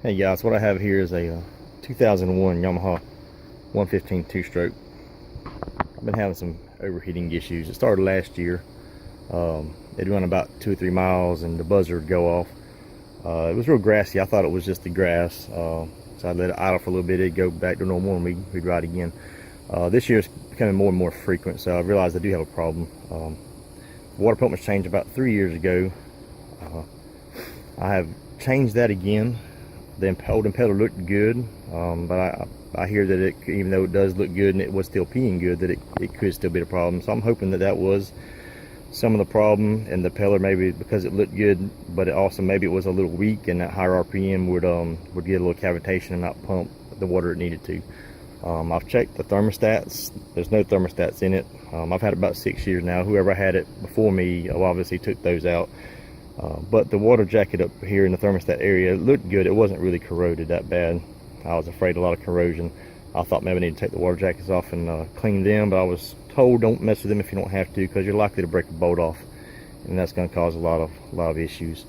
Hey guys, what I have here is a 2001 Yamaha 115 two-stroke. I've been having some overheating issues. It started last year. It'd run about 2 or 3 miles and the buzzer would go off. It was real grassy. I thought it was just the grass. So I let it idle for a little bit. It'd go back to normal and we'd ride again. This year it's becoming more and more frequent, so I realized I do have a problem. The water pump was changed about 3 years ago. I have changed that again. The old impeller looked good, but I hear that it, even though it does look good and it was still peeing good, that it could still be a problem. So I'm hoping that that was some of the problem, and the impeller maybe because it looked good, but it also maybe it was a little weak, and that higher RPM would get a little cavitation and not pump the water it needed to. I've checked the thermostats. There's no thermostats in it. I've had it about 6 years now. Whoever had it before me obviously took those out. But the water jacket up here in the thermostat area, it looked good. It wasn't really corroded that bad. I was afraid of a lot of corrosion. I thought maybe I need to take the water jackets off and clean them, but I was told don't mess with them if you don't have to, because you're likely to break a bolt off, and that's going to cause a lot of issues.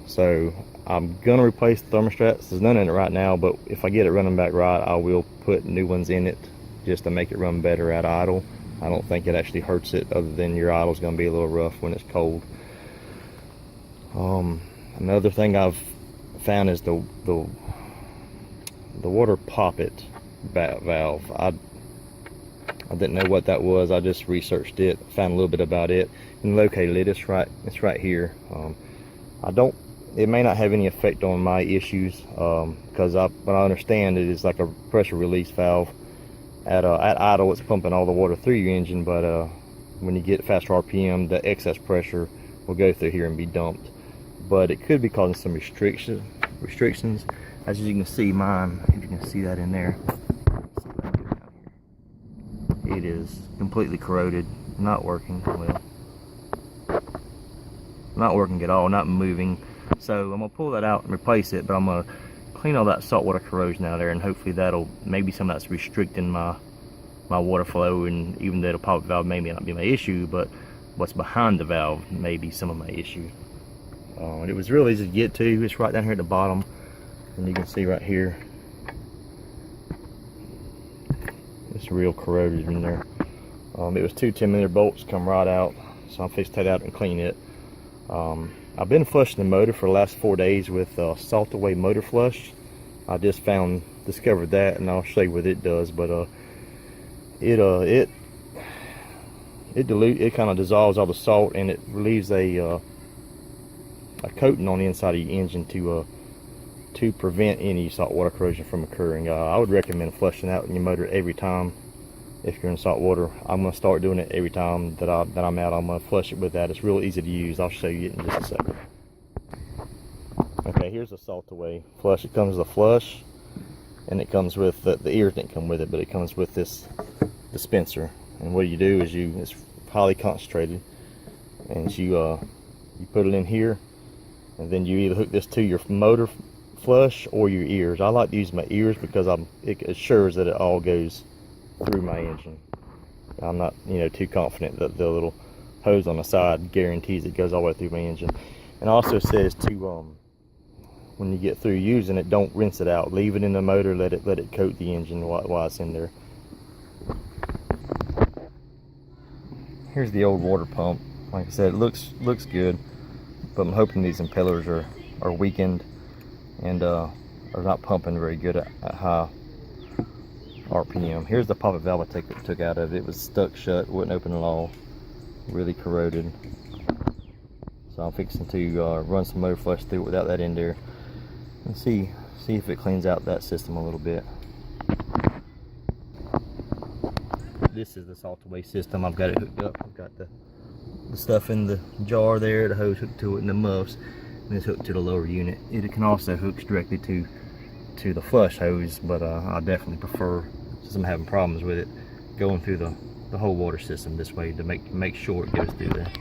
So I'm gonna replace the thermostats. There's none in it right now, but if I get it running back right, I will put new ones in it just to make it run better at idle. I don't think it actually hurts it, other than your idle's going to be a little rough when it's cold. Another thing I've found is the water Poppet valve. I didn't know what that was. I just researched it, found a little bit about it, and located it. It's right here. It may not have any effect on my issues, because what I understand it is like a pressure release valve. At idle, it's pumping all the water through your engine, but when you get faster RPM, the excess pressure will go through here and be dumped. But it could be causing some restrictions. As you can see, mine, if you can see that in there, it is completely corroded, not working well, not working at all, not moving. So I'm gonna pull that out and replace it, but I'm gonna clean all that saltwater corrosion out of there, and hopefully that'll, maybe some of that's restricting my water flow, and even though the Poppet valve may not be my issue, but what's behind the valve may be some of my issue. And it was real easy to get to. It's right down here at the bottom, and you can see right here it's real corroded in there. It was 2 10mm bolts come right out, so I'm fixing to take it out and clean it. I've been flushing the motor for the last 4 days with salt away motor flush. I just discovered that, and I'll show you what it does. But it kind of dissolves all the salt, and it relieves a coating on the inside of your engine to prevent any saltwater corrosion from occurring. I would recommend flushing out in your motor every time if you're in salt water. I'm going to start doing it every time that I'm out. I'm going to flush it with that. It's real easy to use. I'll show you it in just a second. Okay, here's the salt away flush. It comes with a flush, and it comes with the ears didn't come with it, but it comes with this dispenser. And what you do is it's highly concentrated, and you put it in here, and then you either hook this to your motor flush or your ears. I like to use my ears because it assures that it all goes through my engine. I'm not too confident that the little hose on the side guarantees it goes all the way through my engine. And also says to when you get through using it, don't rinse it out. Leave it in the motor, let it coat the engine while it's in there. Here's the old water pump. Like I said, it looks good, but I'm hoping these impellers are weakened and are not pumping very good at high RPM. Here's the Poppet valve I took out of it. It was stuck shut, wouldn't open at all, really corroded. So I'm fixing to run some motor flush through it without that in there, and see if it cleans out that system a little bit. This is the salt away system. I've got it hooked up. I've got the stuff in the jar there, the hose hooked to it, and the muffs, and it's hooked to the lower unit. It can also hook directly to the flush hose, but I definitely prefer, since I'm having problems with it, going through the whole water system this way to make sure it goes through there.